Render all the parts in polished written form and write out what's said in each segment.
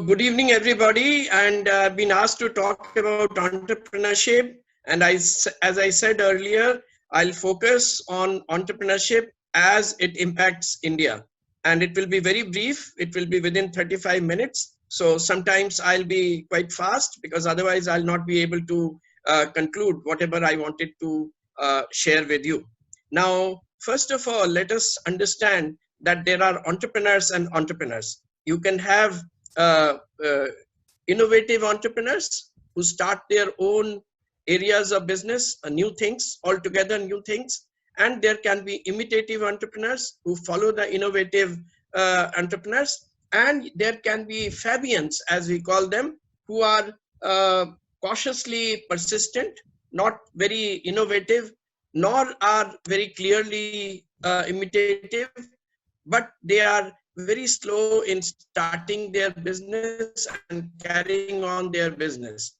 good evening, everybody. And I've been asked to talk about entrepreneurship. And as I said earlier, I'll focus on entrepreneurship as it impacts India. And it will be very brief. It will be within 35 minutes. So sometimes I'll be quite fast because otherwise I'll not be able to conclude whatever I wanted to share with you. Now, first of all, let us understand that there are entrepreneurs and entrepreneurs. You can have innovative entrepreneurs who start their own areas of business, new things, altogether new things. And there can be imitative entrepreneurs who follow the innovative entrepreneurs. And there can be Fabians, as we call them, who are cautiously persistent, not very innovative, nor are very clearly imitative, but they are very slow in starting their business and carrying on their business.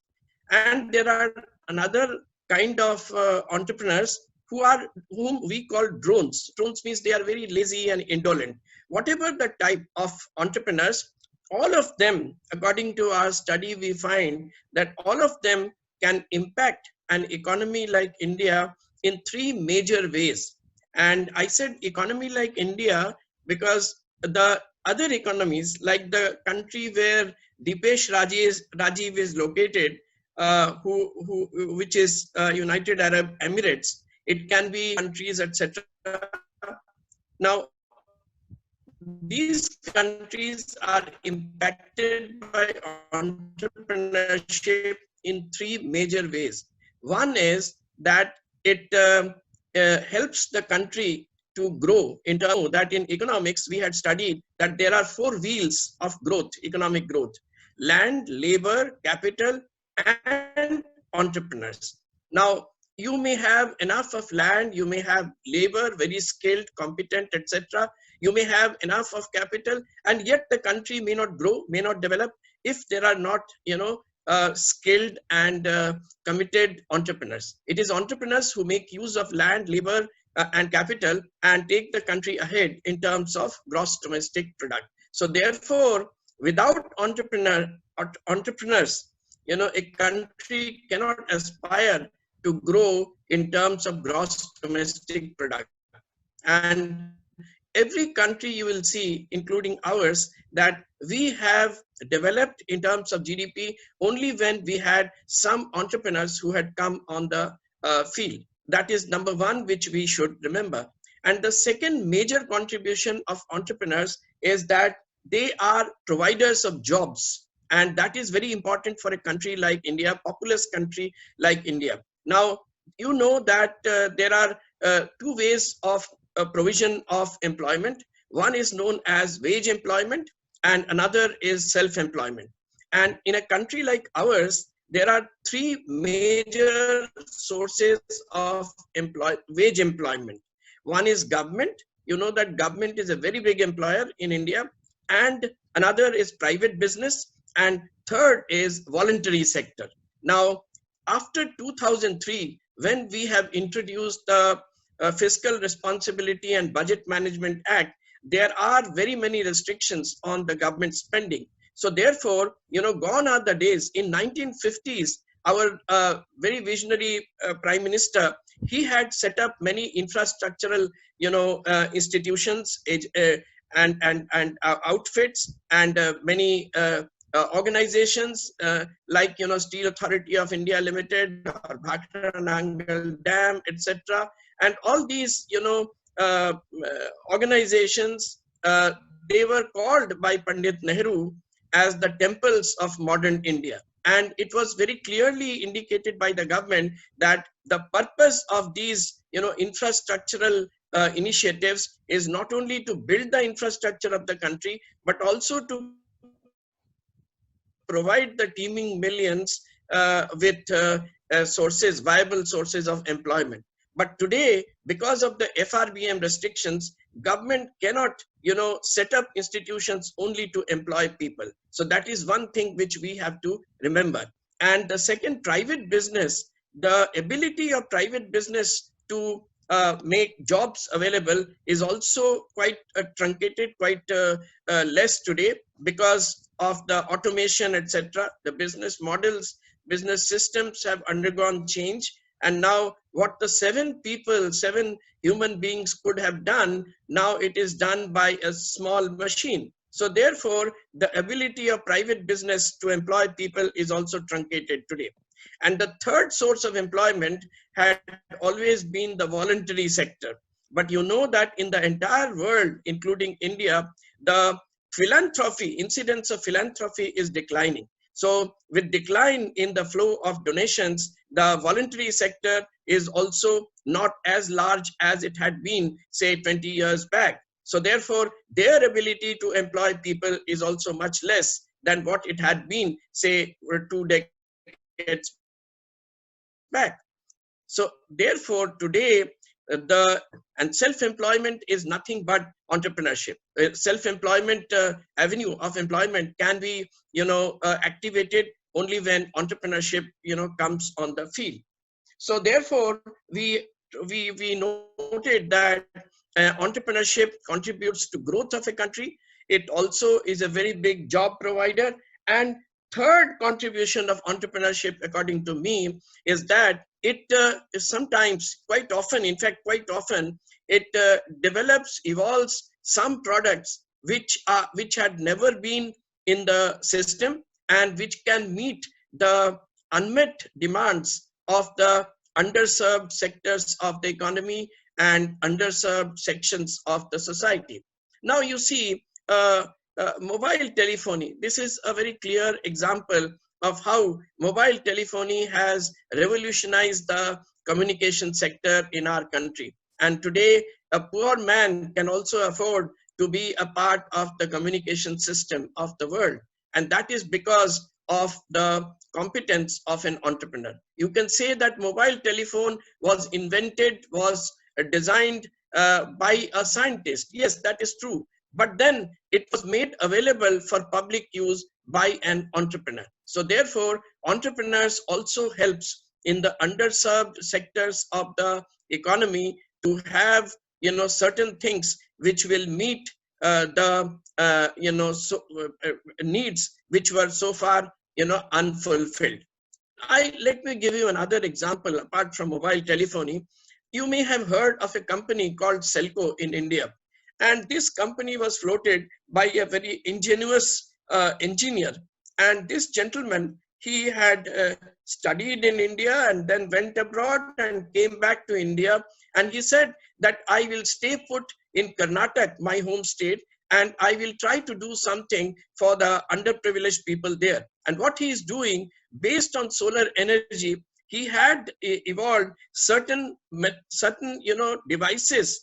And there are another kind of entrepreneurs whom we call drones. Drones means they are very lazy and indolent. Whatever the type of entrepreneurs, all of them, according to our study, we find that all of them can impact an economy like India in three major ways. And I said economy like India because the other economies, like the country where Dipesh Rajiv is located, which is United Arab Emirates, it can be countries, etc. Now, these countries are impacted by entrepreneurship in three major ways. One is that it helps the country to grow in terms that in economics, we had studied that there are four wheels of growth, economic growth: land, labor, capital, and entrepreneurs. Now, you may have enough of land, you may have labor, very skilled, competent, etc. You may have enough of capital, and yet the country may not grow, may not develop if there are not, skilled and committed entrepreneurs. It is entrepreneurs who make use of land, labor, and capital and take the country ahead in terms of gross domestic product. So therefore, without entrepreneurs, a country cannot aspire to grow in terms of gross domestic product. And every country you will see, including ours, that we have developed in terms of GDP only when we had some entrepreneurs who had come on the field. That is number one, which we should remember. And the second major contribution of entrepreneurs is that they are providers of jobs. And that is very important for a country like India, populous country like India. Now, you know that there are two ways of provision of employment. One is known as wage employment and another is self-employment. And in a country like ours, there are three major sources of wage employment. One is government. You know that government is a very big employer in India. And another is private business. And third is voluntary sector. Now, after 2003, when we have introduced the Fiscal Responsibility and Budget Management Act, there are very many restrictions on the government spending. So therefore, gone are the days. In 1950s, our very visionary Prime Minister, he had set up many infrastructural, institutions and outfits and many organizations like, Steel Authority of India Limited or Bhakra Nangal Dam, etc. And all these, organizations, they were called by Pandit Nehru as the temples of modern India. And it was very clearly indicated by the government that the purpose of these, infrastructural initiatives is not only to build the infrastructure of the country, but also to provide the teeming millions with viable sources of employment. But today, because of the FRBM restrictions, government cannot, set up institutions only to employ people. So that is one thing which we have to remember. And the second, private business, the ability of private business to make jobs available is also quite truncated, quite less today because of the automation, etc. The business models, business systems have undergone change. And now what the seven human beings could have done, now it is done by a small machine. So therefore, the ability of private business to employ people is also truncated today. And the third source of employment had always been the voluntary sector. But you know that in the entire world, including India, the incidence of philanthropy is declining. So with decline in the flow of donations, the voluntary sector is also not as large as it had been, say, 20 years back. So therefore, their ability to employ people is also much less than what it had been, say, 2 decades back. So therefore, today, self-employment is nothing but entrepreneurship. Self-employment avenue of employment can be, activated only when entrepreneurship, comes on the field. So therefore, we noted that entrepreneurship contributes to growth of a country. It also is a very big job provider. And third contribution of entrepreneurship, according to me, is that it is sometimes, quite often, in fact, quite often, it develops, evolves some products which had never been in the system and which can meet the unmet demands of the underserved sectors of the economy and underserved sections of the society. Now you see, mobile telephony. This is a very clear example of how mobile telephony has revolutionized the communication sector in our country. And today, a poor man can also afford to be a part of the communication system of the world. And that is because of the competence of an entrepreneur. You can say that mobile telephone was invented, was designed by a scientist. Yes, that is true. But then it was made available for public use by an entrepreneur. So therefore, entrepreneurs also helps in the underserved sectors of the economy to have, certain things which will meet needs which were so far, unfulfilled. Let me give you another example apart from mobile telephony. You may have heard of a company called Selco in India. And this company was floated by a very ingenious engineer. And this gentleman, he had studied in India and then went abroad and came back to India. And he said that I will stay put in Karnataka, my home state, and I will try to do something for the underprivileged people there. And what he is doing, based on solar energy, he had evolved certain devices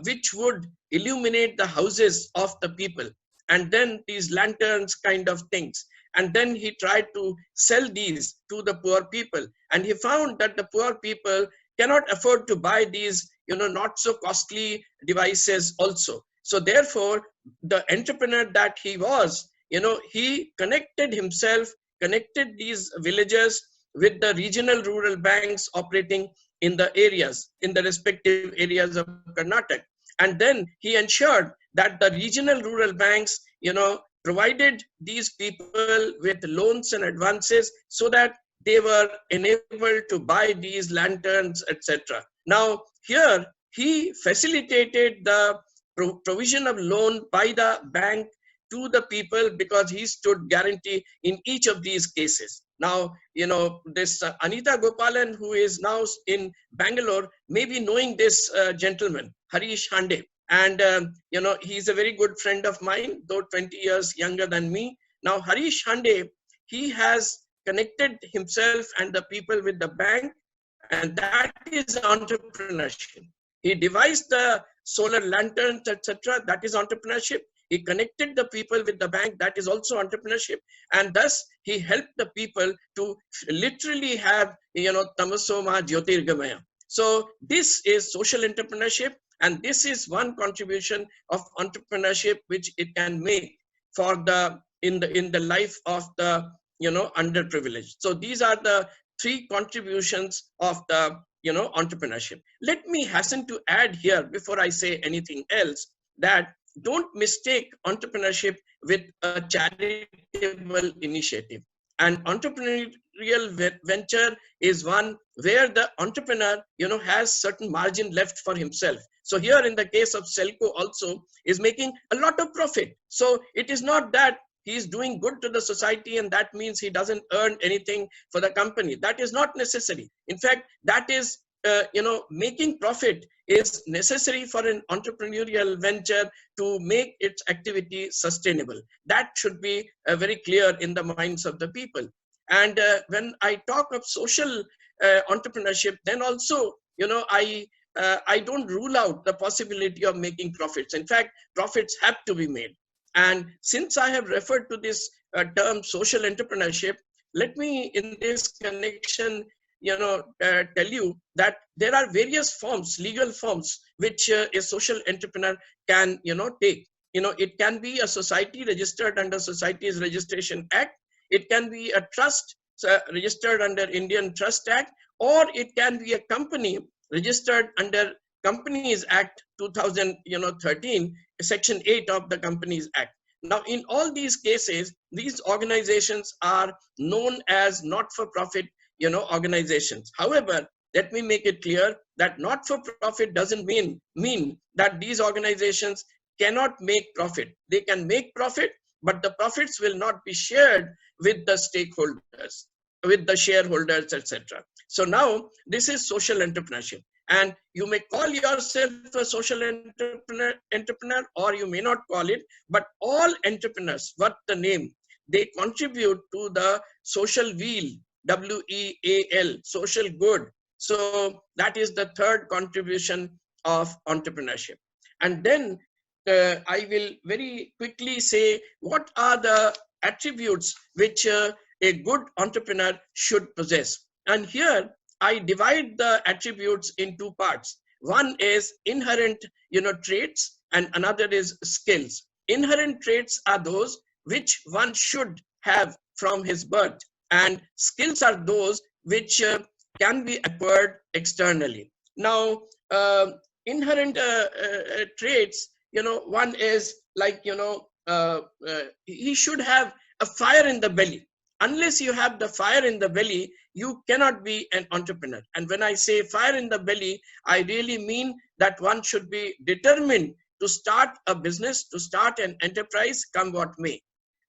which would illuminate the houses of the people, and then these lanterns kind of things. And then he tried to sell these to the poor people, and he found that the poor people cannot afford to buy these, not so costly devices also. So therefore, the entrepreneur that he was, he connected these villagers with the regional rural banks operating in the respective areas of Karnataka. And then he ensured that the regional rural banks, provided these people with loans and advances so that they were enabled to buy these lanterns, etc. Now, here he facilitated the provision of loan by the bank to the people because he stood guarantee in each of these cases. Now, this Anita Gopalan, who is now in Bangalore, may be knowing this gentleman, Harish Hande. And, he's a very good friend of mine, though 20 years younger than me. Now, Harish Hande, he has connected himself and the people with the bank, and that is entrepreneurship. He devised the solar lanterns, etc. That is entrepreneurship. He connected the people with the bank. That is also entrepreneurship. And thus, he helped the people to literally have, tamasoma jyotirgamaya. So this is social entrepreneurship. And this is one contribution of entrepreneurship which it can make for in the life of the underprivileged. So these are the three contributions of the entrepreneurship. Let me hasten to add here before I say anything else that don't mistake entrepreneurship with a charitable initiative. An entrepreneurial venture is one where the entrepreneur has certain margin left for himself. So here in the case of Selco also is making a lot of profit. So it is not that he is doing good to the society and that means he doesn't earn anything for the company. That is not necessary. In fact, that is making profit is necessary for an entrepreneurial venture to make its activity sustainable. That should be very clear in the minds of the people. And when I talk of social entrepreneurship, then also I don't rule out the possibility of making profits. In fact, profits have to be made. And since I have referred to this term social entrepreneurship, let me in this connection tell you that there are various forms, legal forms, which a social entrepreneur can take. It can be a society registered under Societies Registration Act. It can be a trust registered under Indian Trust Act, or it can be a company registered under Companies Act 2013, Section 8 of the Companies Act. Now, in all these cases, these organizations are known as not-for-profit organizations. However, let me make it clear that not-for-profit doesn't mean that these organizations cannot make profit. They can make profit, but the profits will not be shared with the stakeholders, with the shareholders, etc. So now this is social entrepreneurship. And you may call yourself a social entrepreneur, or you may not call it, but all entrepreneurs, what the name, they contribute to the social wheel, WEAL, social good. So that is the third contribution of entrepreneurship. And then I will very quickly say what are the attributes which a good entrepreneur should possess. And here I divide the attributes in two parts. One is inherent, traits, and another is skills. Inherent traits are those which one should have from his birth, and skills are those which can be acquired externally. Now, inherent traits, one is like, he should have a fire in the belly. Unless you have the fire in the belly, you cannot be an entrepreneur. And when I say fire in the belly, I really mean that one should be determined to start a business, to start an enterprise, come what may.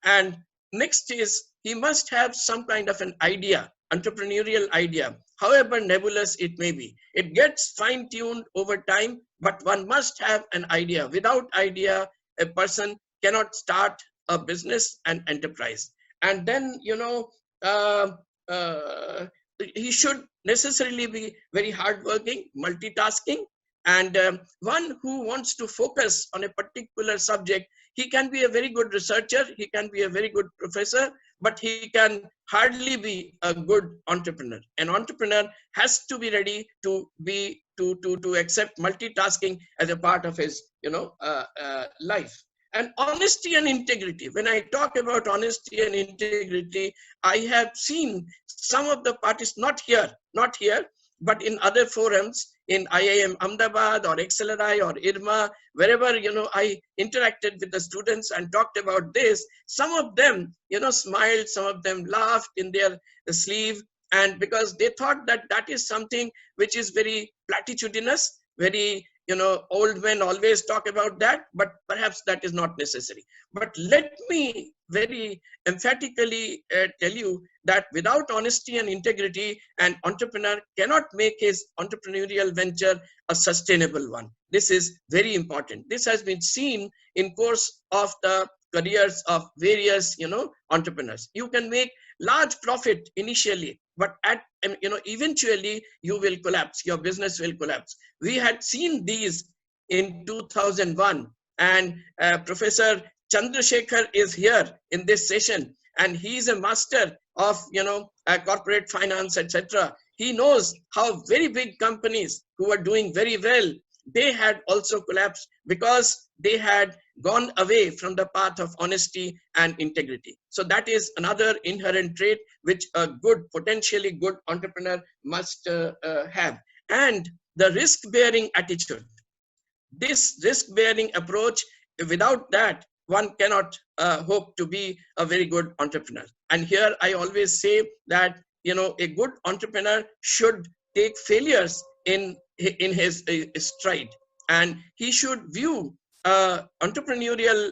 And next is he must have some kind of an idea, entrepreneurial idea, however nebulous it may be. It gets fine-tuned over time, but one must have an idea. Without idea, a person cannot start a business and enterprise. And then, he should necessarily be very hardworking, multitasking, and one who wants to focus on a particular subject. He can be a very good researcher, he can be a very good professor, but he can hardly be a good entrepreneur. An entrepreneur has to be ready to accept multitasking as a part of his life. And honesty and integrity. When I talk about honesty and integrity, I have seen some of the parties, not here, but in other forums, in IIM Ahmedabad or XLRI or IRMA, wherever, I interacted with the students and talked about this. Some of them, smiled, some of them laughed in their sleeve, and because they thought that that is something which is very platitudinous, very, old men always talk about that, but perhaps that is not necessary. But let me very emphatically tell you that without honesty and integrity, an entrepreneur cannot make his entrepreneurial venture a sustainable one. This is very important. This has been seen in course of the careers of various, entrepreneurs. You can make large profit initially, but eventually you will collapse. Your business will collapse. We had seen these in 2001, and Professor Chandrasekhar is here in this session, and he is a master of corporate finance, etc. He knows how very big companies who are doing very well, they had also collapsed because they had gone away from the path of honesty and integrity. So that is another inherent trait which a good, potentially good entrepreneur must have. and the risk-bearing attitude. This risk-bearing approach, without that, one cannot hope to be a very good entrepreneur. And here I always say that, you know, a good entrepreneur should take failures in his stride, and he should view entrepreneurial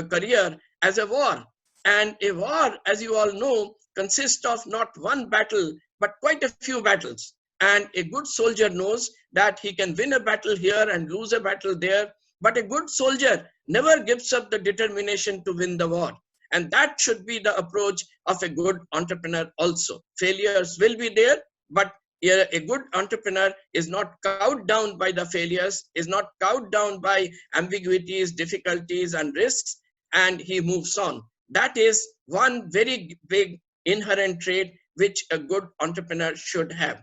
career as a war. And a war, as you all know, consists of not one battle, but quite a few battles. And a good soldier knows that he can win a battle here and lose a battle there. But a good soldier never gives up the determination to win the war. And that should be the approach of a good entrepreneur also. Failures will be there, but a good entrepreneur is not cowed down by the failures, is not cowed down by ambiguities, difficulties, and risks, and he moves on. That is one very big inherent trait which a good entrepreneur should have.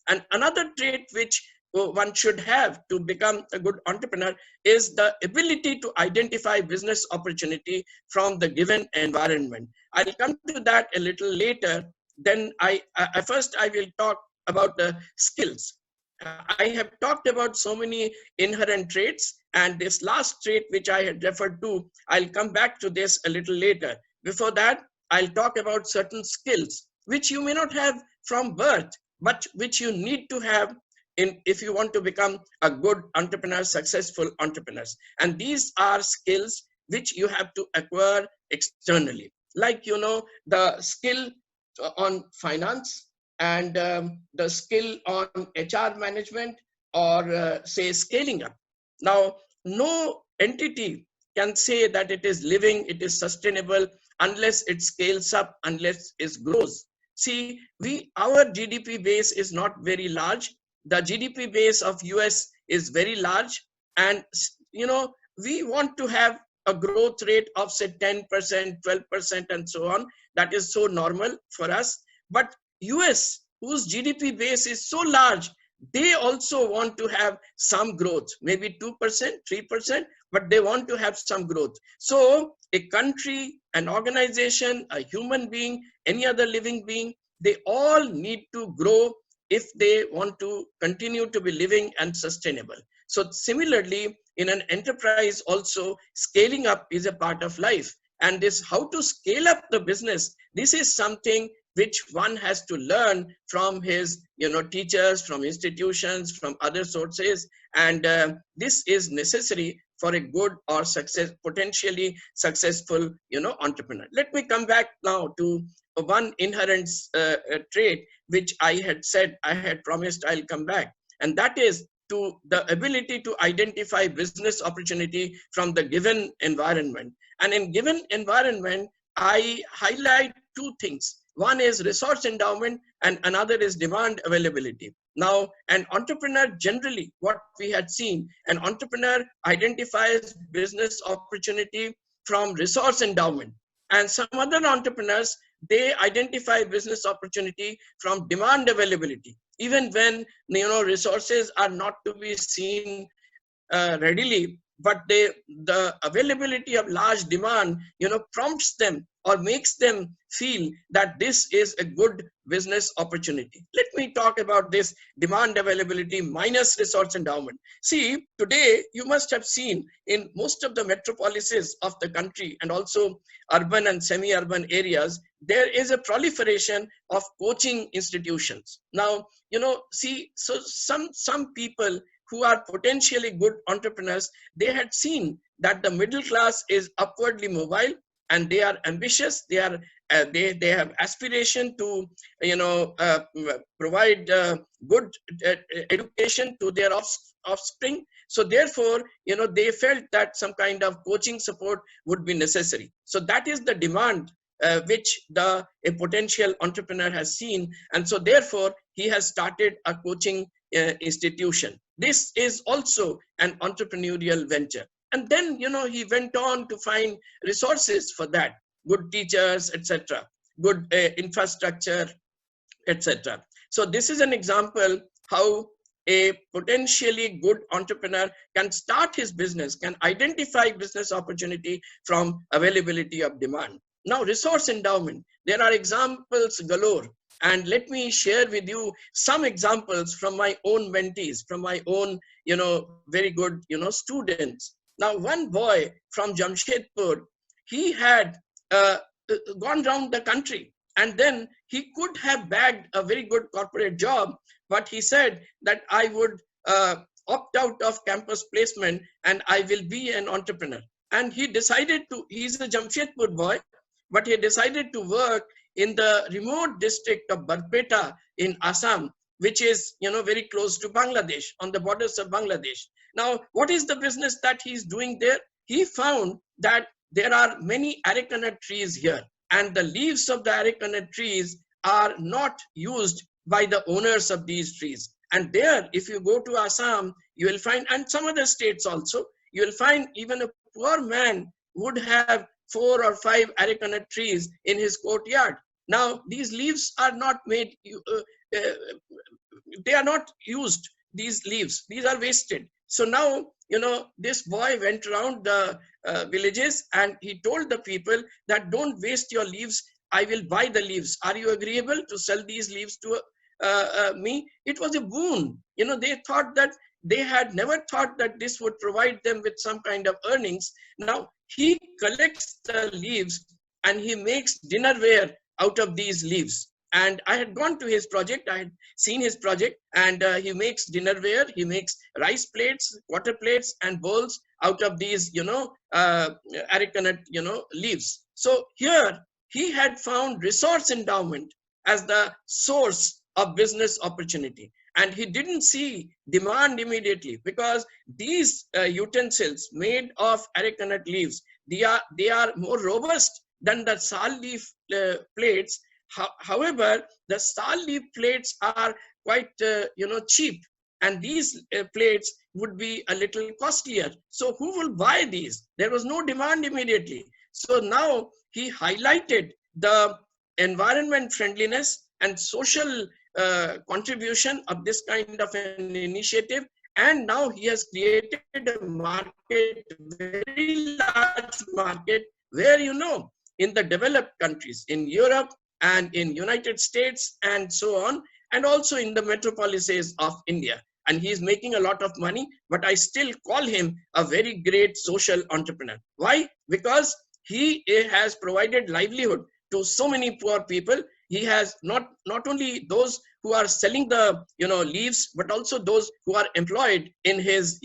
And another trait which one should have to become a good entrepreneur is the ability to identify business opportunity from the given environment. I'll come to that a little later. Then first I will talk about the skills. I have talked about so many inherent traits, and this last trait which I had referred to, I'll come back to this a little later. Before that, I'll talk about certain skills which you may not have from birth, but which you need to have if you want to become a good entrepreneur, successful entrepreneurs. And these are skills which you have to acquire externally, like, you know, the skill on finance, and the skill on HR management, or say scaling up. Now, no entity can say that it is living, it is sustainable, unless it scales up, unless it grows. See, our GDP base is not very large. The GDP base of US is very large, and you know, we want to have a growth rate of say 10%, 12%, and so on. That is so normal for us. But US, whose GDP base is so large, they also want to have some growth, maybe 2%, 3%, but they want to have some growth. So a country, an organization, a human being, any other living being, they all need to grow if they want to continue to be living and sustainable. So similarly, in an enterprise also, scaling up is a part of life. And this, how to scale up the business, this is something which one has to learn from his, you know, teachers, from institutions, from other sources. And this is necessary for a good or potentially successful, you know, entrepreneur. Let me come back now to one inherent trait which I had promised I'll come back, and that is to the ability to identify business opportunity from the given environment. And in given environment, I highlight two things. One is resource endowment, and another is demand availability. Now, an entrepreneur generally, what we had seen, an entrepreneur identifies business opportunity from resource endowment, and some other entrepreneurs, they identify business opportunity from demand availability, even when, you know, resources are not to be seen readily, but the availability of large demand, you know, prompts them or makes them feel that this is a good business opportunity. Let me talk about this demand availability minus resource endowment. See, today you must have seen in most of the metropolises of the country, and also urban and semi-urban areas, there is a proliferation of coaching institutions. Now, you know, see, so some people who are potentially good entrepreneurs, they had seen that the middle class is upwardly mobile, and they are ambitious. They are they have aspiration to, you know, provide good education to their offspring. So therefore, you know, they felt that some kind of coaching support would be necessary. So that is the demand which a potential entrepreneur has seen, and so therefore he has started a coaching institution. This is also an entrepreneurial venture. And then, you know, he went on to find resources for that, good teachers, etc., good infrastructure, etc. So this is an example how a potentially good entrepreneur can start his business, can identify business opportunity from availability of demand. Now, resource endowment. There are examples galore. And let me share with you some examples from my own mentees, from my own, very good, students. Now, one boy from Jamshedpur, he had uh, gone around the country, and then he could have bagged a very good corporate job, but he said that I would opt out of campus placement and I will be an entrepreneur. And he decided to, he's a Jamshedpur boy, but he decided to work in the remote district of Barpeta in Assam, which is, very close to Bangladesh, on the borders of Bangladesh. Now, what is the business that he's doing there? He found that there are many arecanut trees here, and the leaves of the arecanut trees are not used by the owners of these trees. And there, if you go to Assam, you will find, and some other states also, you will find even a poor man would have 4 or 5 arecanut trees in his courtyard. Now, these leaves are not made, they are not used, these leaves, these are wasted. So now, this boy went around the villages and he told the people that don't waste your leaves, I will buy the leaves. Are you agreeable to sell these leaves to me? It was a boon. They thought that, they had never thought that this would provide them with some kind of earnings. Now, he collects the leaves and he makes dinnerware out of these leaves. And I had gone to his project, I had seen his project, and he makes dinnerware, he makes rice plates, water plates, and bowls out of these, arecanut, leaves. So here, he had found resource endowment as the source of business opportunity. And he didn't see demand immediately, because these utensils made of arecanut leaves, they are more robust than the sal leaf plates. However, the sal leaf plates are quite cheap, and these plates would be a little costlier. So who will buy these? There was no demand immediately. So now he highlighted the environment friendliness and social contribution of this kind of an initiative. And now he has created a market, very large market, where, in the developed countries, in Europe and in United States and so on, and also in the metropolises of India. And he is making a lot of money, but I still call him a very great social entrepreneur. Why? Because he has provided livelihood to so many poor people. He has not only those who are selling the leaves, but also those who are employed in his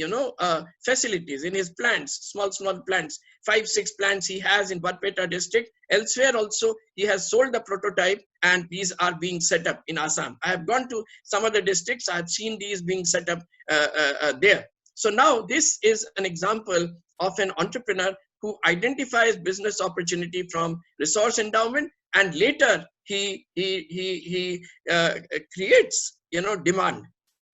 facilities, in his plants, small plants. 5-6 plants he has in Barpeta district. Elsewhere also he has sold the prototype, and these are being set up in Assam. I have gone to some other districts, I have seen these being set up there. So now this is an example of an entrepreneur who identifies business opportunity from resource endowment, and later he creates demand.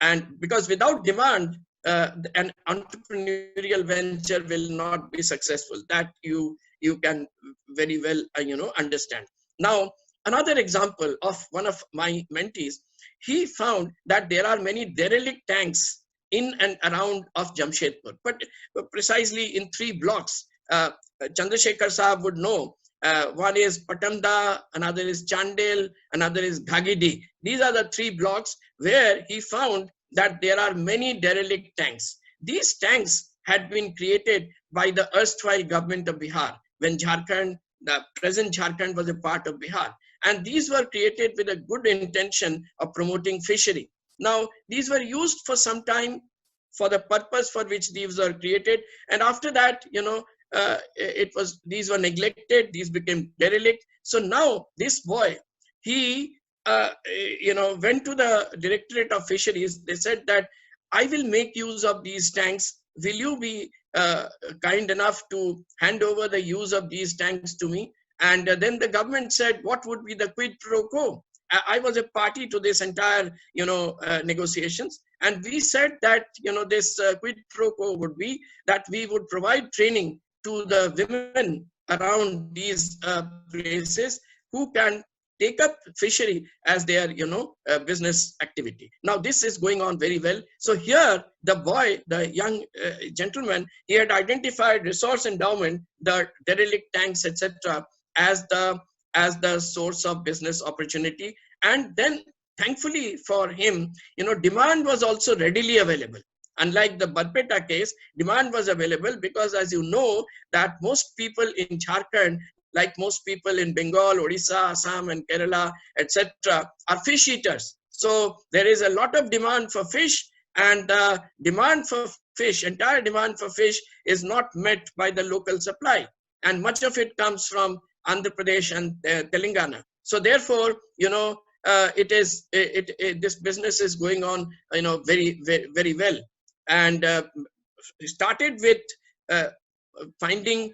And because without demand, an entrepreneurial venture will not be successful. That you can very well understand. Now, another example of one of my mentees, he found that there are many derelict tanks in and around of Jamshedpur, but precisely in 3 blocks. Chandrasekhar Saab would know. One is Patamda, another is Chandel, another is Ghagidi. These are the 3 blocks where he found that there are many derelict tanks. These tanks had been created by the erstwhile government of Bihar, when Jharkhand, the present Jharkhand, was a part of Bihar. And these were created with a good intention of promoting fishery. Now, these were used for some time for the purpose for which these were created. And after that, these were neglected, these became derelict. So now this boy, he went to the Directorate of Fisheries. They said that I will make use of these tanks. Will you be kind enough to hand over the use of these tanks to me? And then the government said, what would be the quid pro quo? I was a party to this entire, negotiations. And we said that, this quid pro quo would be that we would provide training to the women around these places who can take up fishery as their business activity. Now this is going on very well. So here the boy, the young gentleman, he had identified resource endowment, the derelict tanks, etc., as the as the source of business opportunity. And then thankfully for him, demand was also readily available. Unlike the Barpeta case, demand was available because, as you know, that most people in Jharkhand, like most people in Bengal, Odisha, Assam, and Kerala, etc., are fish eaters. So there is a lot of demand for fish, and the demand for fish, entire demand for fish, is not met by the local supply, and much of it comes from Andhra Pradesh and Telangana. So therefore, this business is going on, very, very, very well, and started with finding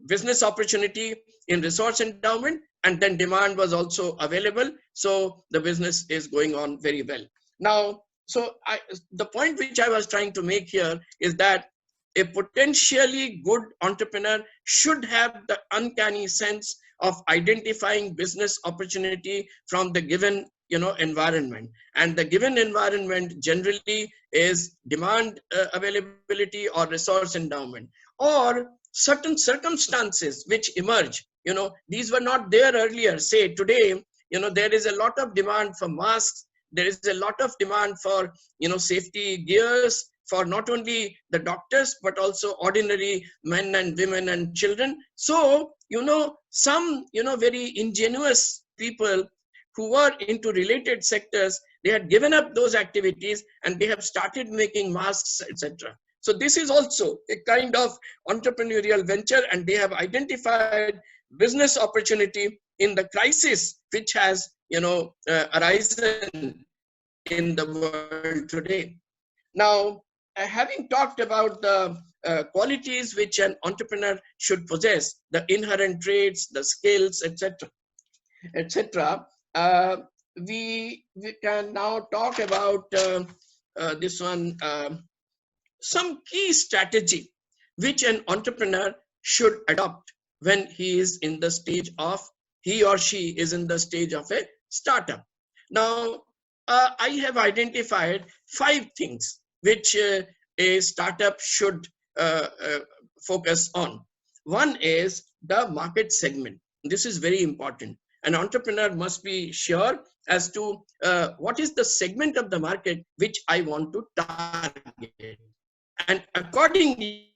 business opportunity in resource endowment, and then demand was also available, so the business is going on very well. Now, the point which I was trying to make here is that a potentially good entrepreneur should have the uncanny sense of identifying business opportunity from the given environment, and the given environment generally is demand availability or resource endowment, or certain circumstances which emerge. These were not there earlier. Say today, there is a lot of demand for masks, there is a lot of demand for safety gears for not only the doctors but also ordinary men and women and children. So some very ingenious people who were into related sectors, they had given up those activities and they have started making masks, etc. So this is also a kind of entrepreneurial venture, and they have identified business opportunity in the crisis which has arisen in the world today. Now, having talked about the qualities which an entrepreneur should possess, the inherent traits, the skills, etc., etc., we can now talk about this one, some key strategy which an entrepreneur should adopt when he or she is in the stage of a startup. Now, I have identified 5 things which a startup should focus on. One is the market segment. This is very important. An entrepreneur must be sure as to what is the segment of the market which I want to target. And accordingly,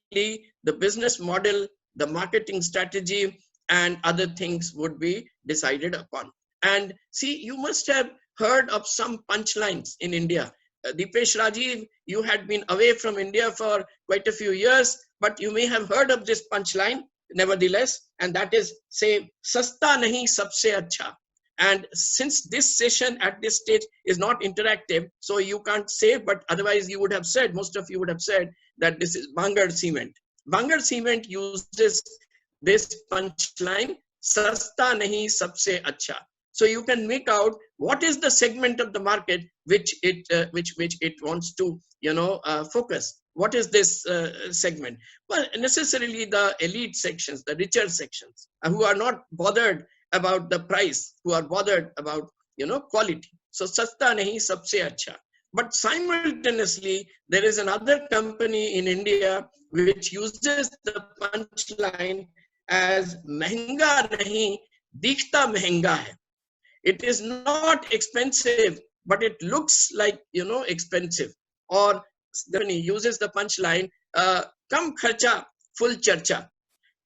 the business model, the marketing strategy, and other things would be decided upon. And see, you must have heard of some punchlines in India. Dipesh Rajiv, you had been away from India for quite a few years, but you may have heard of this punchline nevertheless, and that is, say, Sasta nahi sabse acha. And since this session at this stage is not interactive, so you can't say, but otherwise you would have said, most of you would have said that this is Bangar Cement. Bangar Cement uses this punchline, Sasta nahi sabse acha. So you can make out what is the segment of the market which it wants to focus. What is this segment? Well, necessarily the elite sections, the richer sections, who are not bothered about the price, who are bothered about quality. So sasta nahi sabse acha. But simultaneously, there is another company in India which uses the punchline as mehenga nahi, dikhta mehenga hai. It is not expensive, but it looks like expensive. Or then he uses the punchline, kam kharcha, full charcha.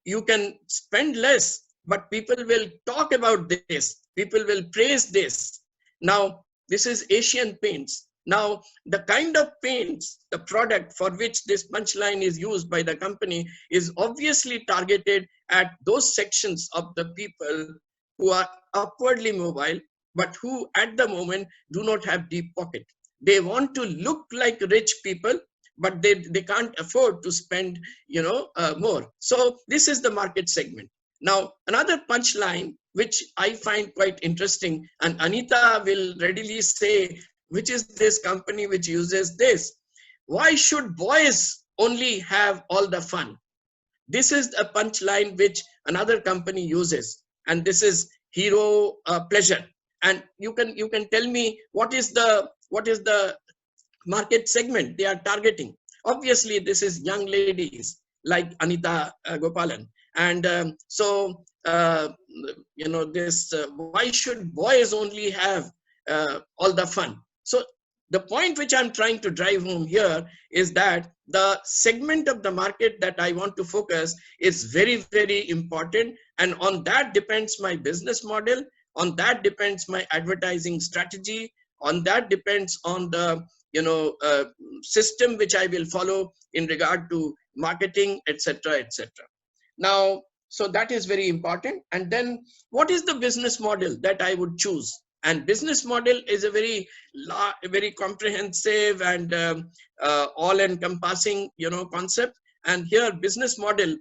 You can spend less, but people will talk about this. People will praise this. Now, this is Asian Paints. Now, the kind of paints, the product for which this punchline is used by the company is obviously targeted at those sections of the people who are upwardly mobile, but who at the moment do not have deep pocket. They want to look like rich people, but they can't afford to spend more. So this is the market segment. Now, another punchline which I find quite interesting, and Anita will readily say, which is this company which uses this. Why should boys only have all the fun? This is a punchline which another company uses, and this is Hero Pleasure. And you can tell me what is the market segment they are targeting. Obviously, this is young ladies like Anita Gopalan. And so uh, this, why should boys only have all the fun? So the point which I'm trying to drive home here is that the segment of the market that I want to focus is very, very important. And on that depends my business model. On that depends my advertising strategy. On that depends on the, system which I will follow in regard to marketing, etc., etc. Now, so that is very important. And then what is the business model that I would choose? And business model is a very comprehensive and all encompassing, concept. And here business model,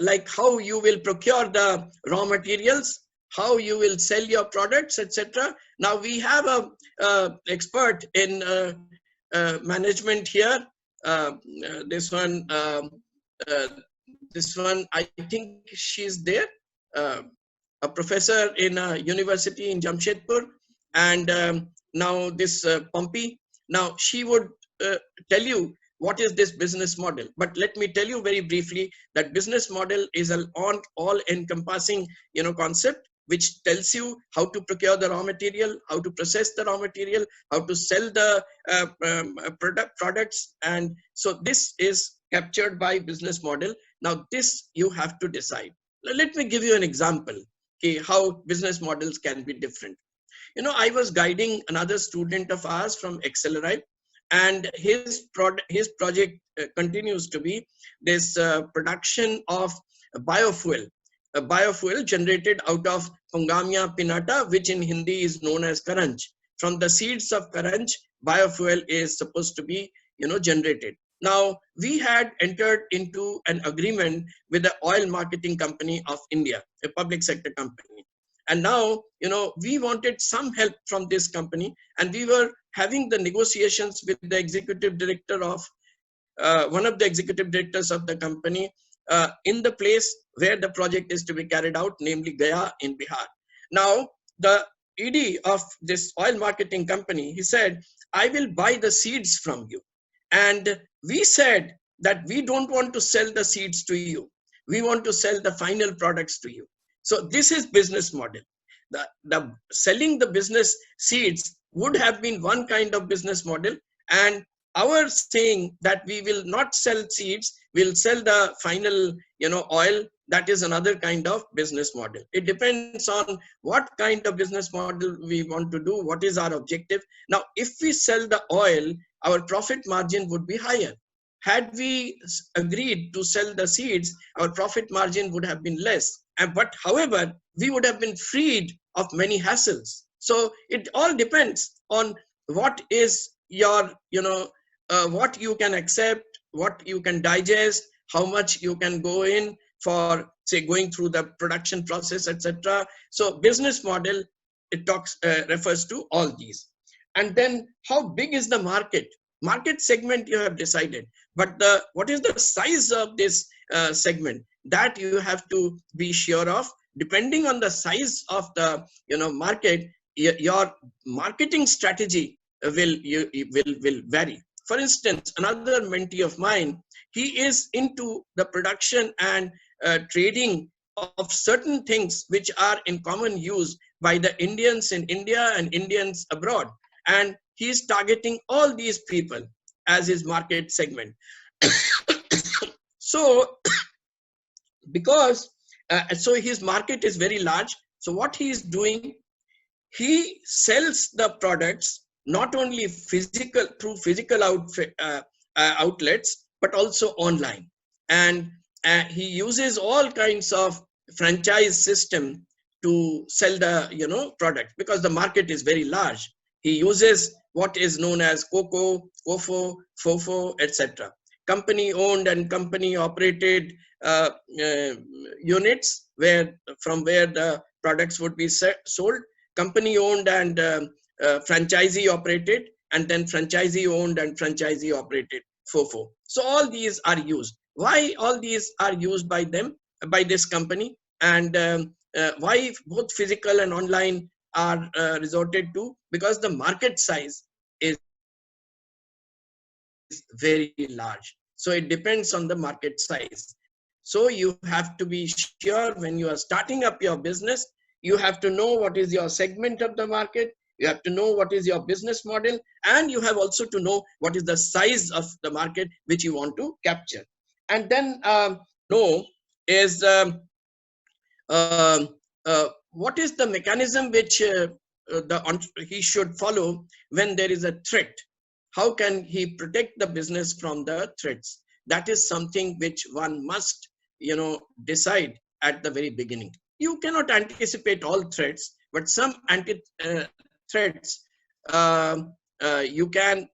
like how you will procure the raw materials, how you will sell your products, etc. Now we have a expert in management here. Uh, this one, uh, I think she's there, uh, a professor in a university in Jamshedpur, and now this Pompey. Now she would tell you what is this business model. But let me tell you very briefly that business model is an all encompassing, concept which tells you how to procure the raw material, how to process the raw material, how to sell the products. And so this is captured by business model. Now this you have to decide. Let me give you an example, okay, how business models can be different. I was guiding another student of ours from XLRI, and his project continues to be this production of a biofuel generated out of Pongamia pinnata, which in Hindi is known as karanj. From the seeds of karanj, biofuel is supposed to be, generated. Now, we had entered into an agreement with the oil marketing company of India, a public sector company. And now, we wanted some help from this company, and we were having the negotiations with the executive director of one of the executive directors of the company in the place where the project is to be carried out, namely Gaya in Bihar. Now, the ED of this oil marketing company, he said, I will buy the seeds from you. And we said that we don't want to sell the seeds to you. We want to sell the final products to you. So this is business model. The selling the business seeds would have been one kind of business model, and our saying that we will not sell seeds, we'll sell the final, oil, that is another kind of business model. It depends on what kind of business model we want to do, what is our objective. Now, if we sell the oil, our profit margin would be higher. Had we agreed to sell the seeds, our profit margin would have been less. But however, we would have been freed of many hassles. So it all depends on what is your, what you can accept, what you can digest, how much you can go in for, say, going through the production process, etc. So business model, it refers to all these. And then how big is the market segment you have decided, but what is the size of this segment, that you have to be sure of. Depending on the size of the market, your marketing strategy will vary. For instance, another mentee of mine, he is into the production and trading of certain things which are in common use by the Indians in India and Indians abroad, and he is targeting all these people as his market segment. So because so his market is very large, so what he is doing, he sells the products not only through physical outlets, but also online. And he uses all kinds of franchise system to sell the product, because the market is very large. He uses what is known as COCO, COFO, FOFO, etc. Company owned and company operated units from where the products would be sold, company owned and franchisee operated, and then franchisee owned and franchisee operated, FOFO. So all these are used. Why all these are used by this company, and why both physical and online are resorted to? Because the market size is very large. So it depends on the market size. So you have to be sure when you are starting up your business, you have to know what is your segment of the market. You have to know what is your business model, and you have also to know what is the size of the market which you want to capture. And then know is um, what is the mechanism which he should follow when there is a threat. How can he protect the business from the threats? That is something which one must, decide at the very beginning. You cannot anticipate all threats, but some threats you can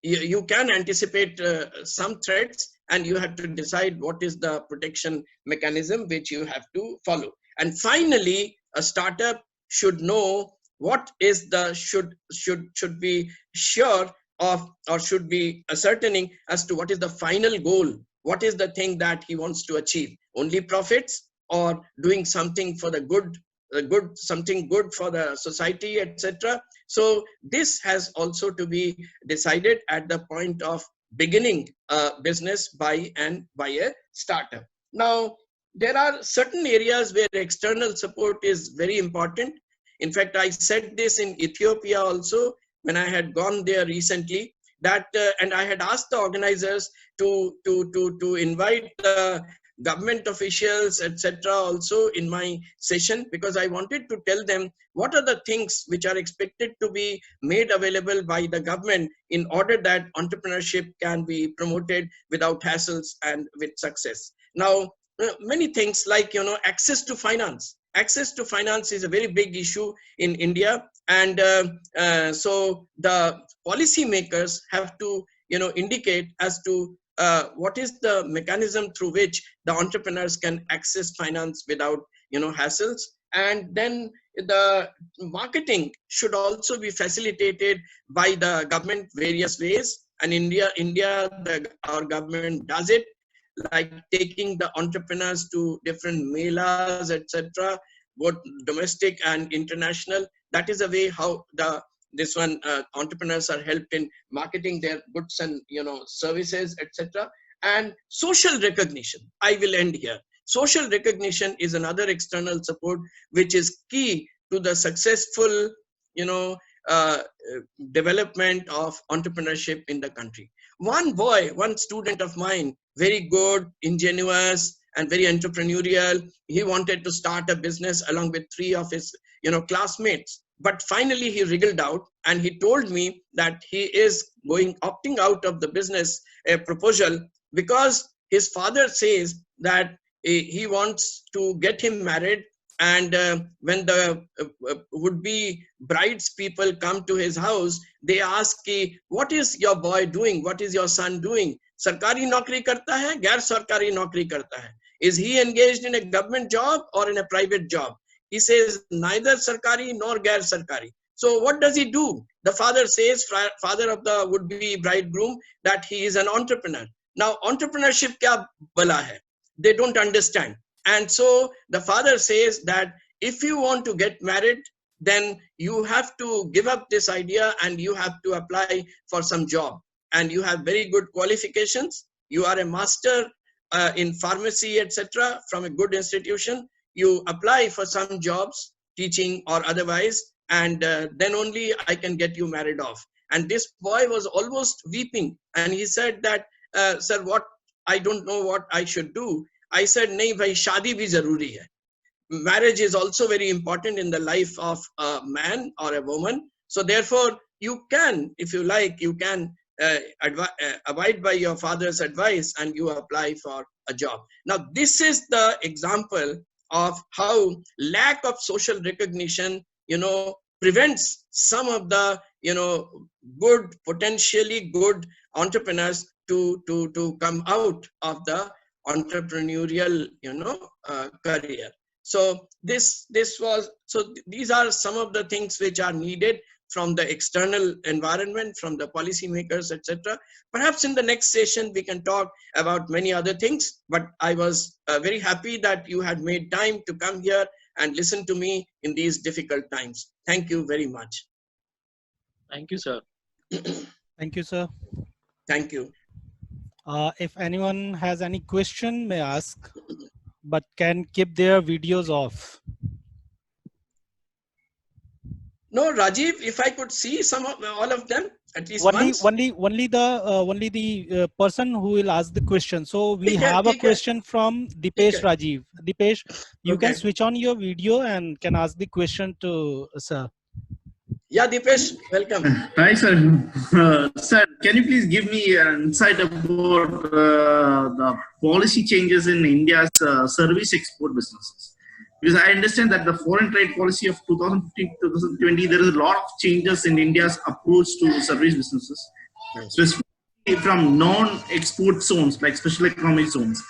you can anticipate some threats, and you have to decide what is the protection mechanism which you have to follow. And finally, a startup should know what is the should be sure of, or should be ascertaining as to what is the final goal. What is the thing that he wants to achieve? Only profits, or doing something for the good, something good for the society, etc. So this has also to be decided at the point of beginning a business by a startup. Now, there are certain areas where external support is very important. In fact, I said this in Ethiopia also when I had gone there recently, that and I had asked the organizers to invite the government officials, etc., also in my session, because I wanted to tell them what are the things which are expected to be made available by the government in order that entrepreneurship can be promoted without hassles and with success. Now, many things like, access to finance. Access to finance is a very big issue in India, and so the policymakers have to, indicate as to what is the mechanism through which the entrepreneurs can access finance without, hassles. And then the marketing should also be facilitated by the government various ways. And our government does it, like taking the entrepreneurs to different melas, etc., both domestic and international. That is a way how entrepreneurs are helped in marketing their goods and, services, etc. And social recognition. I will end here. Social recognition is another external support which is key to the successful, uh, development of entrepreneurship in the country. One student of mine, very good, ingenious, and very entrepreneurial. He wanted to start a business along with three of his, classmates. But finally, he wriggled out, and he told me that he is opting out of the business proposal because his father says that he wants to get him married. And when the would-be brides people come to his house, they ask, what is your boy doing? What is your son doing? Sarkari naukri karta hai, gair sarkari naukri karta hai. Is he engaged in a government job or in a private job? He says neither sarkari nor gair sarkari. So what does he do? The father says, father of the would-be bridegroom, that he is an entrepreneur. Now, entrepreneurship kya bala hai? They don't understand. And so the father says that if you want to get married, then you have to give up this idea and you have to apply for some job. And you have very good qualifications. You are a master in pharmacy, etc., from a good institution. You apply for some jobs, teaching or otherwise, and then only I can get you married off. And this boy was almost weeping, and he said that, sir, what, I don't know what I should do. I said, nahi bhai, shadi bhi zaruri hai. Marriage is also very important in the life of a man or a woman. So therefore, you can, if you like, you can abide by your father's advice and you apply for a job. Now, this is the example of how lack of social recognition, prevents some of the, good, potentially good entrepreneurs to come out of the entrepreneurial, career. So these are some of the things which are needed from the external environment, from the policymakers, etc. Perhaps in the next session we can talk about many other things, but I was very happy that you had made time to come here and listen to me in these difficult times. Thank you very much. Thank you, sir. Thank you, sir. Thank you. If anyone has any question, may ask, but can keep their videos off. No, Rajiv, if I could see all of them at least once. Only the person who will ask the question. So we ठीक है, have a ठीक है, question from ठीक Dipesh है. Rajiv. Dipesh, you can Okay. switch on your video and can ask the question to sir. Yeah, Dipesh, welcome. Hi, sir. Sir, can you please give me an insight about the policy changes in India's service export businesses? Because I understand that the foreign trade policy of 2015-2020, there is a lot of changes in India's approach to service businesses, specifically from non-export zones, like special economic zones.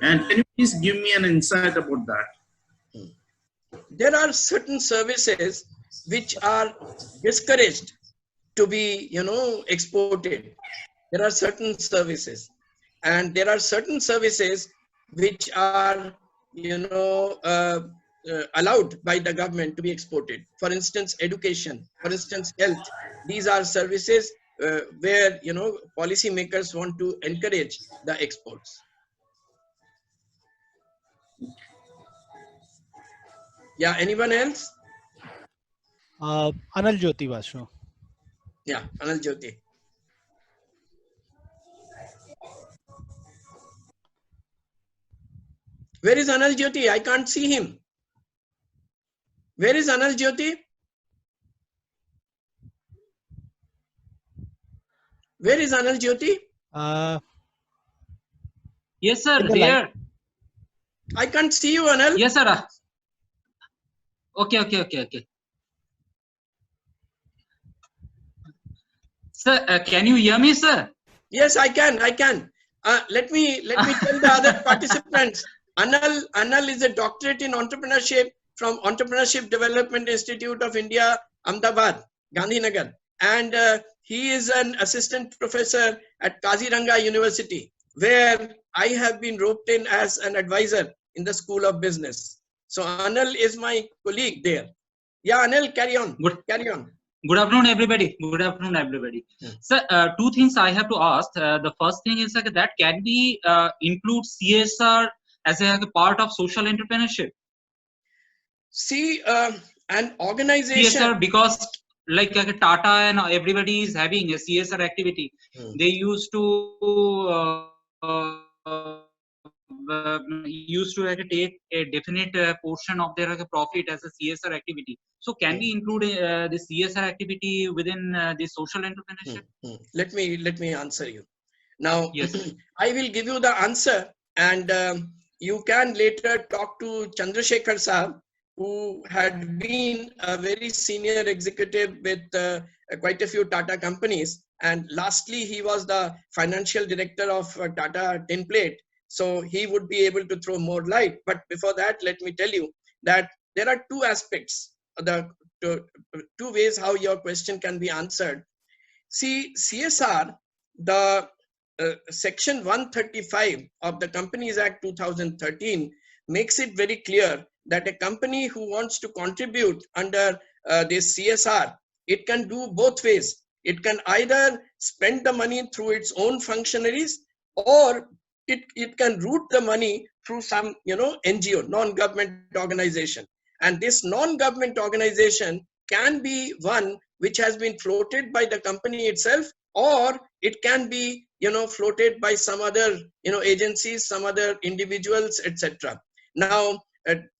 And can you please give me an insight about that? There are certain services which are discouraged to be, exported. There are certain services, and there are certain services which are, allowed by the government to be exported. For instance, education, for instance, health. These are services where, policymakers want to encourage the exports. Yeah, anyone else? Anal Jyoti Vasu. Yeah, Anal Jyoti. Where is Anal Jyoti? I can't see him. Where is Anal Jyoti? Where is Anal Jyoti? Yes, sir. Here. I can't see you, Anal. Yes, sir. Okay. Sir, can you hear me, sir? Yes, I can. Let me tell the other participants. Anal is a doctorate in entrepreneurship from Entrepreneurship Development Institute of India, Ahmedabad, Gandhinagar, and he is an assistant professor at Kaziranga University, where I have been roped in as an advisor in the School of Business. So Anal is my colleague there. Yeah, Anil, carry on. Carry on. Good afternoon, everybody. Sir, two things I have to ask. The first thing is that can we include CSR as a part of social entrepreneurship? See, an organization. CSR, because like Tata and everybody is having a CSR activity. They used to take a definite portion of their profit as a CSR activity. So can we include the CSR activity within the social entrepreneurship? Let me answer you. Now, yes. I will give you the answer, and you can later talk to Chandrasekhar Saab, who had been a very senior executive with quite a few Tata companies. And lastly, he was the financial director of Tata Tinplate. So he would be able to throw more light. But before that, let me tell you that there are two aspects, two ways how your question can be answered. See, CSR, the Section 135 of the Companies Act 2013 makes it very clear that a company who wants to contribute under this CSR, it can do both ways. It can either spend the money through its own functionaries, or it can route the money through some NGO, non-government organization. And this non-government organization can be one which has been floated by the company itself, or it can be floated by some other agencies, some other individuals, etc. Now,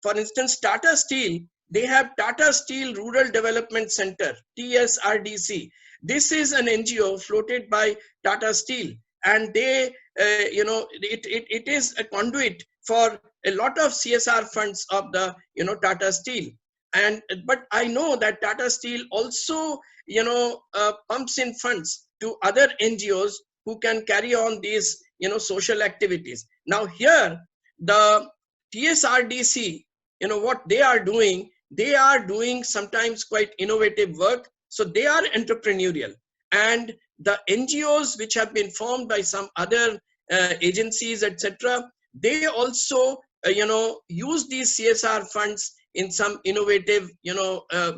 for instance, Tata Steel, they have Tata Steel Rural Development Center, TSRDC. This is an NGO floated by Tata Steel, and they it is a conduit for a lot of CSR funds of the Tata Steel. And but I know that Tata Steel also pumps in funds to other NGOs who can carry on these social activities. Now here the TSRDC, what they are doing sometimes quite innovative work. So they are entrepreneurial, and the NGOs which have been formed by some other agencies, etc., they also use these CSR funds in some innovative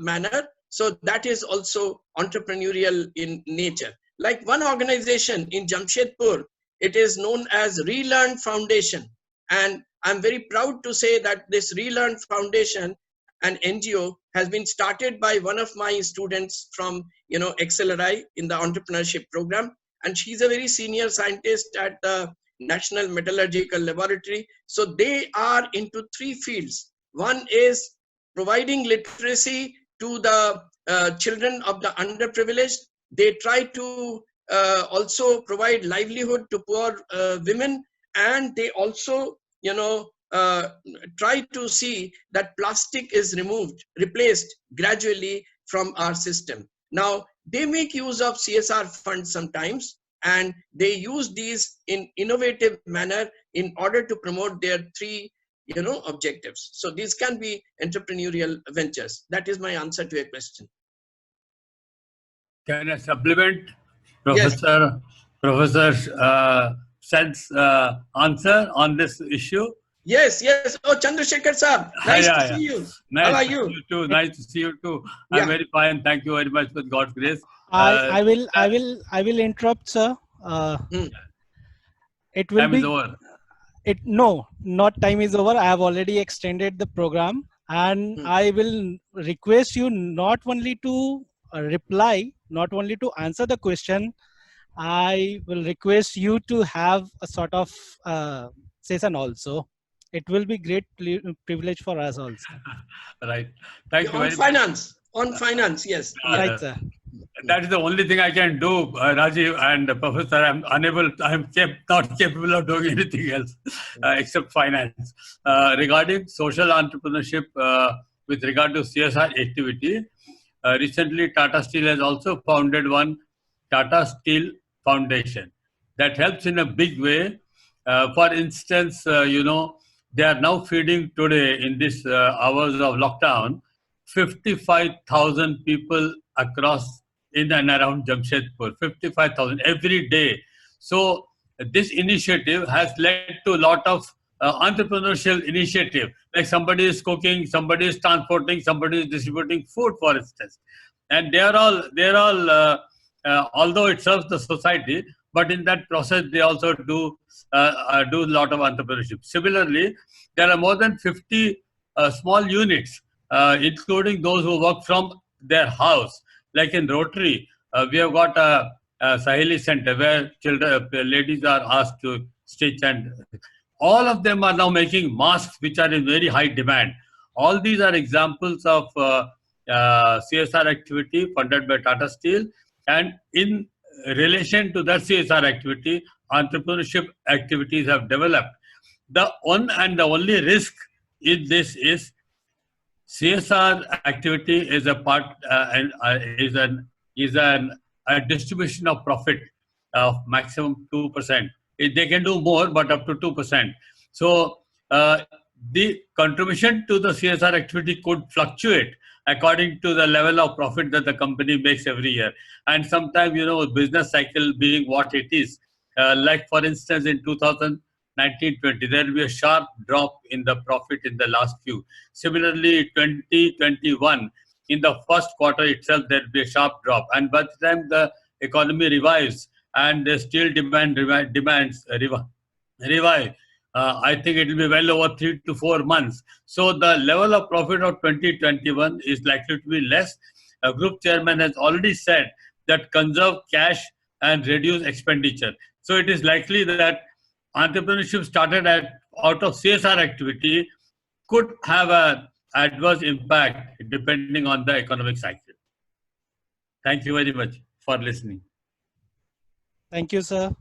manner. So that is also entrepreneurial in nature. Like one organization in Jamshedpur, It is known as Relearn Foundation. And I'm very proud to say that this Relearn Foundation, an NGO, has been started by one of my students from XLRI in the entrepreneurship program. And she's a very senior scientist at the National Metallurgical Laboratory. So they are into three fields. One is providing literacy to the children of the underprivileged. They try to also provide livelihood to poor women, and they also try to see that plastic is replaced gradually from our system. Now, they make use of CSR funds sometimes, and they use these in innovative manner in order to promote their three objectives. So these can be entrepreneurial ventures. That is my answer to your question. Can I supplement Yes. Professor Sen's answer on this issue? Yes. Oh, Chandrasekhar sir, nice to see you. Nice How are to you? see you too. Nice to see you too. Yeah. I'm very fine. Thank you very much, with God's grace. I will interrupt, sir. It will Time be is over. No, not time is over. I have already extended the program, and I will request you not only to reply, not only to answer the question. I will request you to have a sort of session also. It will be great privilege for us also. Right. Thank you On very finance. Much. On finance, yes. Right, sir. That is the only thing I can do, Rajiv and Professor. I'm unable. I'm not capable of doing anything else except finance. Regarding social entrepreneurship, with regard to CSR activity, recently Tata Steel has also founded one Tata Steel Foundation that helps in a big way. For instance, they are now feeding today in these hours of lockdown 55,000 people across in and around Jamshedpur, 55,000 every day. So this initiative has led to a lot of entrepreneurial initiative. Like somebody is cooking, somebody is transporting, somebody is distributing food, for instance. And they're all although it serves the society, but in that process they also do a lot of entrepreneurship. Similarly, there are more than 50 small units, including those who work from their house. Like in Rotary, we have got a Saheli Center where ladies are asked to stitch, and all of them are now making masks which are in very high demand. All these are examples of CSR activity funded by Tata Steel, and in relation to that CSR activity, entrepreneurship activities have developed. The one and the only risk in this is CSR activity is a part is a distribution of profit of maximum 2%. They can do more, but up to 2%. So the contribution to the CSR activity could fluctuate according to the level of profit that the company makes every year. And sometimes, business cycle being what it is, like for instance, in 2019-20, there will be a sharp drop in the profit in the last few. Similarly, 2021, in the first quarter itself, there will be a sharp drop. And by the time the economy revives and the steel demand revive, I think it will be well over 3 to 4 months. So the level of profit of 2021 is likely to be less. A group chairman has already said that conserve cash and reduce expenditure. So it is likely that entrepreneurship started out of CSR activity could have an adverse impact depending on the economic cycle. Thank you very much for listening. Thank you, sir.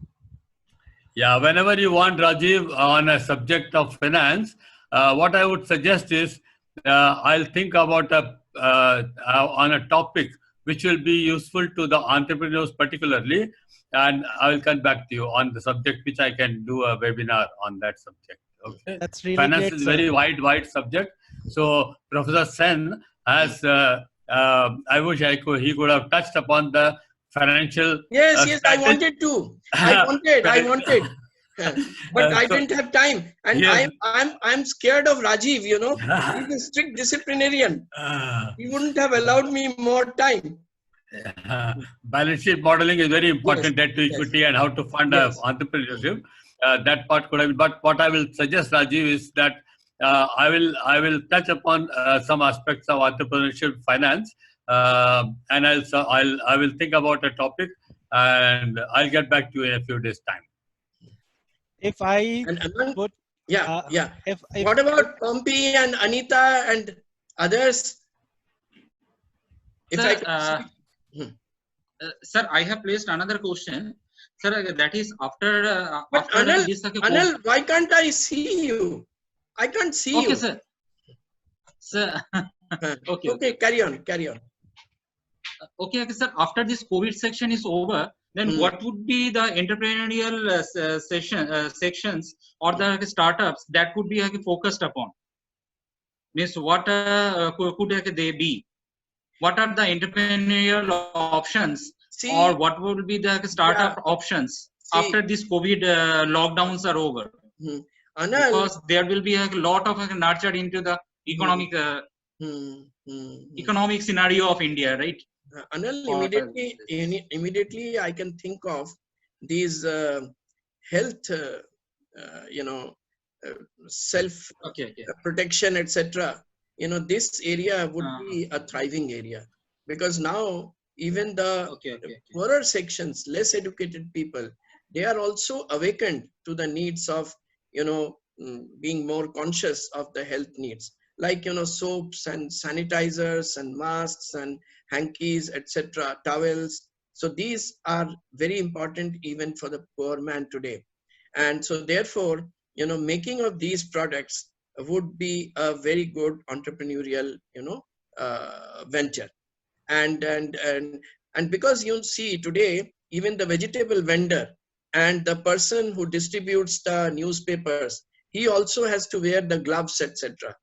Yeah, whenever you want, Rajiv, on a subject of finance, what I would suggest is I'll think about on a topic which will be useful to the entrepreneurs particularly, and I will come back to you on the subject which I can do a webinar on that subject. Okay. That's really Finance great, is a sir. very wide subject. So Professor Sen has, I wish he could have touched upon the financial. Yes, I wanted to. I wanted. But I didn't have time, and Yes. I'm scared of Rajiv. He's a strict disciplinarian. He wouldn't have allowed me more time. balance sheet modeling is very important, debt to yes, equity and how to fund yes. entrepreneurship. That part could have been, but what I will suggest, Rajiv, is that I will touch upon some aspects of entrepreneurship finance, and I will think about a topic, and I'll get back to you in a few days' time. If I And among, put, yeah, yeah. if What about Pompey and Anita and others? If Sir, I can see. Sir, I have placed another question. Sir, that is after But after Anil, this. Anil, why can't I see you? I can't see Okay, you. sir. Sir, okay, Okay, carry on. okay, sir. After this COVID section is over, then what would be the entrepreneurial sections or the startups that could be focused upon? Means what could they be? What are the entrepreneurial options, or what would be the startup options after this COVID lockdowns are over? Anil, Because there will be a lot of nurture into the economic economic scenario of India, right? Anil, immediately I can think of these health, self protection, etc. This area would be a thriving area, because now even the poorer sections, less educated people, they are also awakened to the needs of being more conscious of the health needs, like soaps and sanitizers and masks and hankies, etc., towels. So these are very important even for the poor man today. And so therefore, making of these products would be a very good entrepreneurial, venture. And because you see today, even the vegetable vendor and the person who distributes the newspapers, he also has to wear the gloves, etc.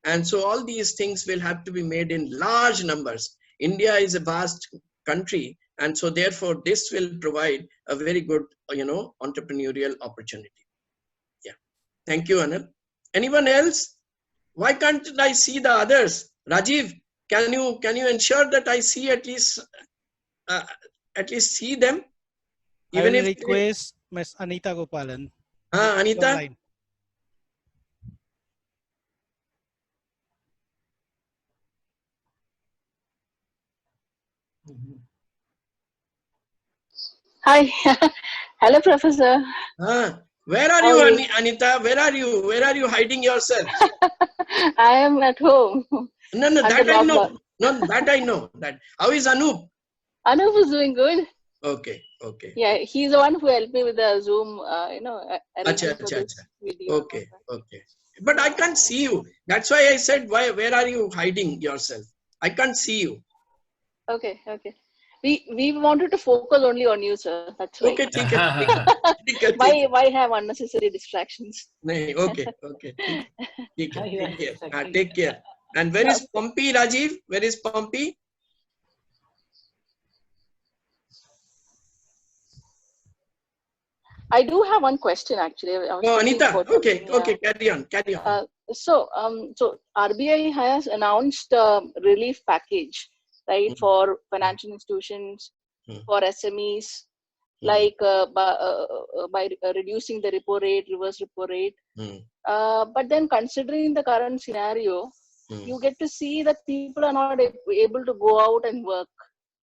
And so all these things will have to be made in large numbers. India is a vast country, and so therefore this will provide a very good, entrepreneurial opportunity. Yeah. Thank you, Anil. Anyone else? Why can't I see the others? Rajiv, can you ensure that I see at least see them? Even I will request Ms. Anita Gopalan. Anita? Hi. Hello, Professor. Where are you, Anita? Where are you? Where are you hiding yourself? I am at home. No, that I know. No, that I know. That. How is Anup? Anup is doing good. Okay. Yeah, he's the one who helped me with the Zoom, video. Okay. But I can't see you. That's why I said, where are you hiding yourself? I can't see you. Okay. We wanted to focus only on you, sir. That's why. Okay. Why have unnecessary distractions? Okay. Take care. And where is Pompey, Rajiv? Where is Pompey? I do have one question actually. Anita. Okay. Carry on. So RBI has announced a relief package, right, for financial institutions, for SMEs, like by reducing the repo rate, reverse repo rate. But then considering the current scenario, you get to see that people are not able to go out and work.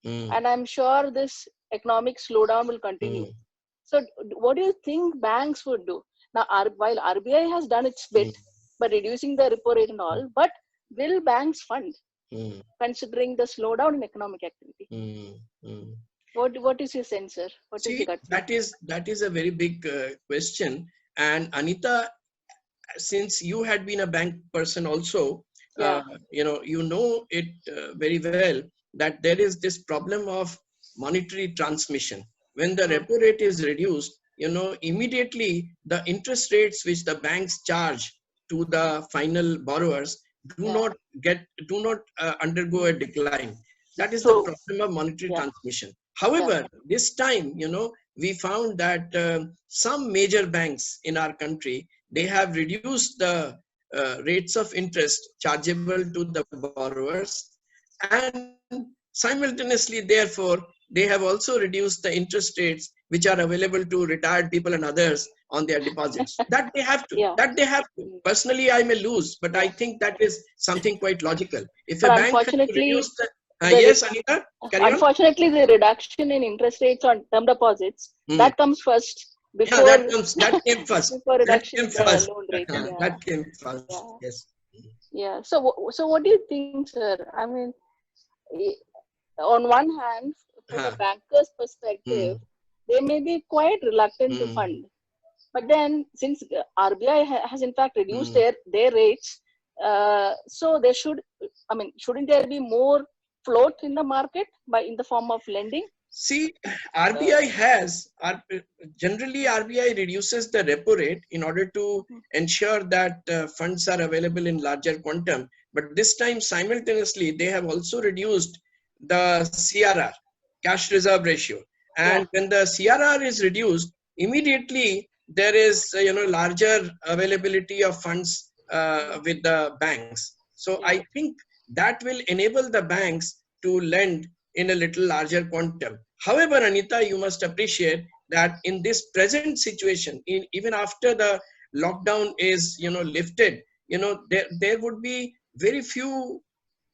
And I'm sure this economic slowdown will continue. So what do you think banks would do? Now, while RBI has done its bit by reducing the repo rate and all, but will banks fund, considering the slowdown in economic activity? What is your sense, sir? That is a very big question. And Anita, since you had been a bank person also, you know it very well, that there is this problem of monetary transmission. When the repo rate is reduced, immediately the interest rates which the banks charge to the final borrowers do not undergo a decline. That is the problem of monetary transmission. However, this time, we found that some major banks in our country, they have reduced the rates of interest chargeable to the borrowers, and Simultaneously, therefore, they have also reduced the interest rates which are available to retired people and others on their deposits. That they have to. Yeah. That they have to. Personally, I may lose, but I think that is something quite logical. If a But bank has to unfortunately, reduce the yes, Anita, carry on. Unfortunately, the reduction in interest rates on term deposits that comes first before. Yeah, that came first. Before reduction That in came the first. loan rate. Yeah. That came first. Yeah. Yes. Yeah. So what do you think, sir? I mean, on one hand, from a banker's perspective, they may be quite reluctant to fund. But then, since RBI has in fact reduced their rates, so there should, I mean, shouldn't there be more float in the market in the form of lending? See, RBI has, generally RBI reduces the repo rate in order to ensure that funds are available in larger quantum. But this time simultaneously, they have also reduced the CRR, cash reserve ratio. And when the CRR is reduced, immediately there is, larger availability of funds with the banks. So I think that will enable the banks to lend in a little larger quantum. However, Anita, you must appreciate that in this present situation, even after the lockdown is lifted, there would be very few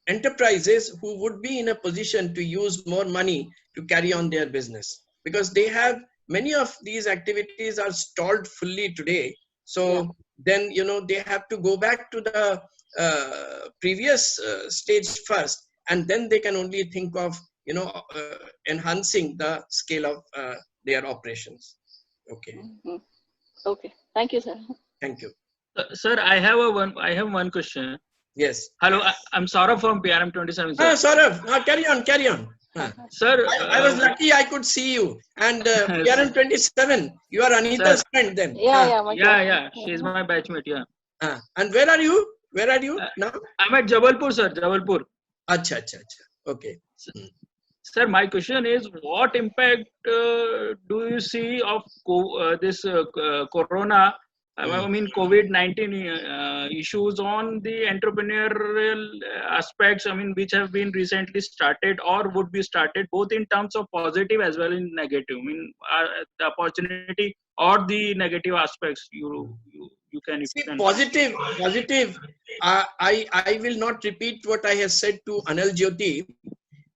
enterprises who would be in a position to use more money to carry on their business, because they have many of these activities are stalled fully today. So then they have to go back to the previous stage first, and then they can only think of enhancing the scale of their operations. Okay. Okay. Thank you, sir. Thank you. Sir, I have one question. Yes. Hello, I'm Saurabh from PRM 27. Sir. Saurabh, carry on. Sir, I was lucky I could see you. And PRM 27, you are Anita's friend then. Yeah. She's my batchmate. Yeah. And where are you? Now? I'm at Jabalpur, sir. Jabalpur. Acha. Okay. Sir, my question is, what impact do you see of this corona? I mean, COVID-19 issues on the entrepreneurial aspects, I mean, which have been recently started or would be started, both in terms of positive as well as negative. I mean, the opportunity or the negative aspects you can. See, positive. I will not repeat what I have said to Anil Jyoti.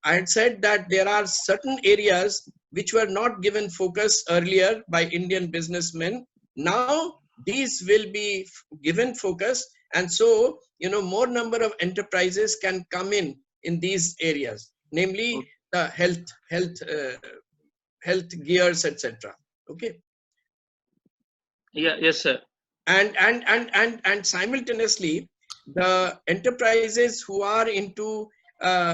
I had said that there are certain areas which were not given focus earlier by Indian businessmen. Now these will be given focus, and so more number of enterprises can come in these areas, namely the health gears, etc. Okay. Yeah. Yes, sir. And simultaneously, the enterprises who are into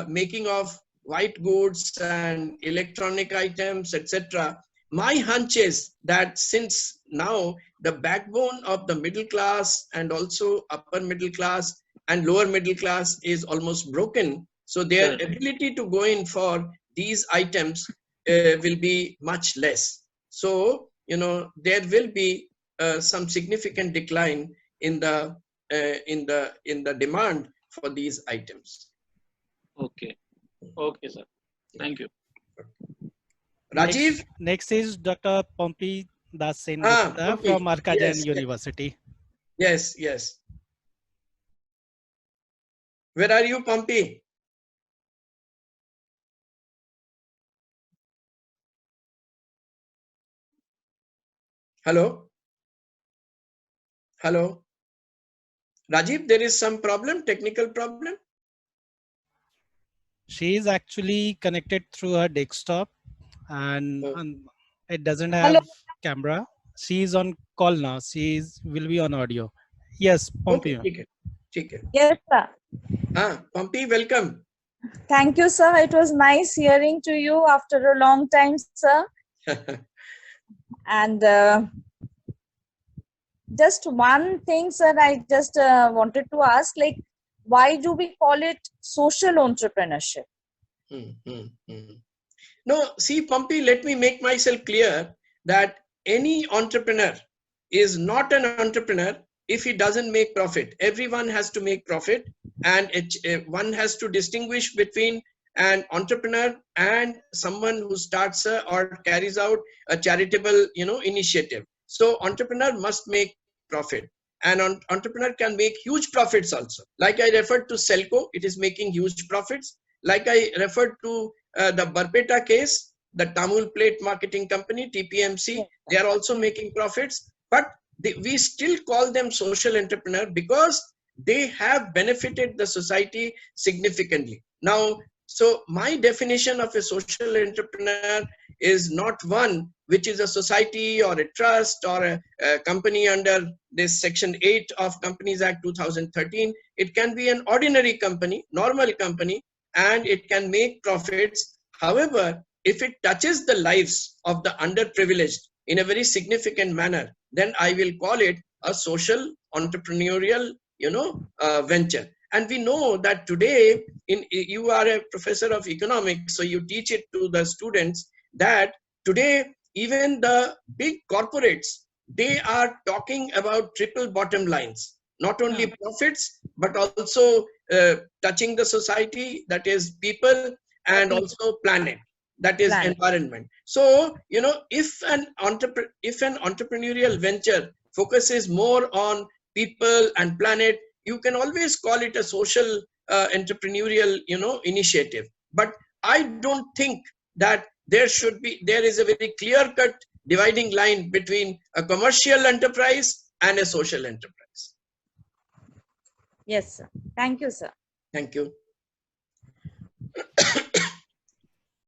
making of white goods and electronic items, etc. My hunch is that since now the backbone of the middle class and also upper middle class and lower middle class is almost broken, so their ability to go in for these items will be much less. So there will be some significant decline in the demand for these items. Okay, sir. Thank you. Rajiv? Next is Dr. Prabal Sen from Arkajan University. Yes. Where are you, Pompey? Hello? Rajiv, there is some problem, technical problem? She is actually connected through her desktop and it doesn't have camera. She is on call now. Will be on audio. Yes, Pompey. Okay. Yes, sir. Pompey, welcome. Thank you, sir. It was nice hearing to you after a long time, sir. And just one thing, sir, I just wanted to ask, like, why do we call it social entrepreneurship? No, see, Pompey, let me make myself clear that any entrepreneur is not an entrepreneur if he doesn't make profit. Everyone has to make profit, and one has to distinguish between an entrepreneur and someone who starts or carries out a charitable, initiative. So entrepreneur must make profit, and entrepreneur can make huge profits also. Like I referred to Selco, it is making huge profits. Like I referred to the Barpeta case, the Tamil Plate Marketing Company, TPMC, they are also making profits, but we still call them social entrepreneur because they have benefited the society significantly. Now, so my definition of a social entrepreneur is not one which is a society or a trust or a company under this Section 8 of Companies Act 2013. It can be an ordinary company, normal company, and it can make profits. However, if it touches the lives of the underprivileged in a very significant manner, then I will call it a social entrepreneurial, venture. And we know that today, you are a professor of economics, so you teach it to the students that today even the big corporates, they are talking about triple bottom lines, not only profits but also touching the society, that is people, and also planet, that is environment. So if an entrepreneurial venture focuses more on people and planet, you can always call it a social entrepreneurial initiative. But I don't think that there is a very clear cut dividing line between a commercial enterprise and a social enterprise. Yes, sir. Thank you, sir. Thank you.